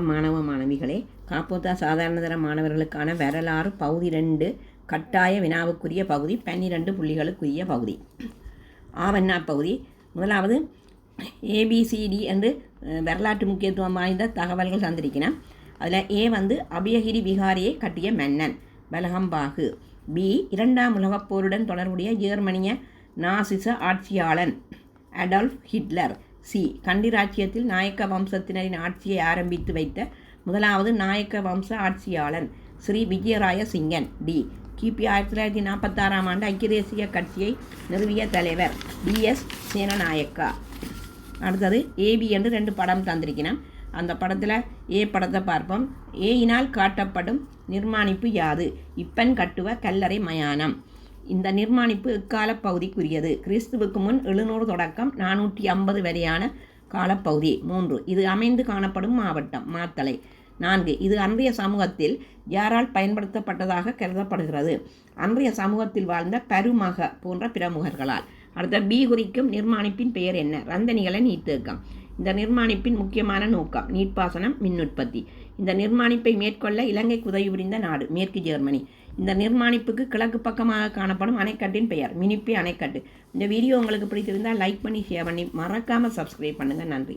மாணவ மாணவிகளே, காப்போத்தா சாதாரணதர மாணவர்களுக்கான வரலாறு பகுதி 2 கட்டாய வினாவுக்குரிய பகுதி 12 புள்ளிகளுக்குரிய பகுதி. ஆவண்ணா பகுதி. முதலாவது ஏபிசிடி என்று வரலாற்று முக்கியத்துவம் வாய்ந்த தகவல்கள் தந்திருக்கிறேன். அதில் ஏ வந்து அபயகிரி விகாரியை கட்டிய மன்னன் பலகம்பாகு. பி இரண்டாம் உலகப் போருடன் தொடர்புடைய ஜெர்மனிய நாசிச ஆட்சியாளன் அடால்ஃப் ஹிட்லர். சி கண்டிராச்சியத்தில் நாயக்க வம்சத்தினரின் ஆட்சியை ஆரம்பித்து வைத்த முதலாவது நாயக்க வம்ச ஆட்சியாளன் ஸ்ரீ விஜயராய சிங்கன். டி கிபி 1946ஆம் ஆண்டு ஐக்கிய தேசிய கட்சியை நிறுவிய தலைவர் டிஎஸ் சேனநாயக்கா. அடுத்தது ஏபி என்று 2 படம் தந்திருக்கிறேன். அந்த படத்தில் ஏ படத்தை பார்ப்போம். ஏயினால் காட்டப்படும் நிர்மாணிப்பு யாது? இப்பன் கட்டுவ கல்லறை மயானம். இந்த நிர்மாணிப்பு இக்கால பகுதிக்குரியது. கிறிஸ்துவுக்கு முன் 700 தொடக்கம் 450 வரையான காலப்பகுதி. 3 இது அமைந்து காணப்படும் மாவட்டம் மாத்தளை. 4 இது அன்றைய சமூகத்தில் யாரால் பயன்படுத்தப்பட்டதாக கருதப்படுகிறது? அன்றைய சமூகத்தில் வாழ்ந்த பருமக போன்ற பிரமுகர்களால். அடுத்த பி குறிக்கும் நிர்மாணிப்பின் பெயர் என்ன? ரந்தனிகளை நீர்த்தேக்கம். இந்த நிர்மாணிப்பின் முக்கியமான நோக்கம் நீர்ப்பாசனம், மின் உற்பத்தி. இந்த நிர்மாணிப்பை மேற்கொள்ள இலங்கைக்கு உதவி புரிந்த நாடு மேற்கு ஜெர்மனி. இந்த நிர்மாணிப்புக்கு கிழக்கு பக்கமாக காணப்படும் அணைக்கட்டின் பெயர் மினிப்பே அணைக்கட்டு. இந்த வீடியோ உங்களுக்கு பிடித்திருந்தால் லைக் பண்ணி ஷேர் பண்ணி மறக்காமல் சப்ஸ்கிரைப் பண்ணுங்கள். நன்றி.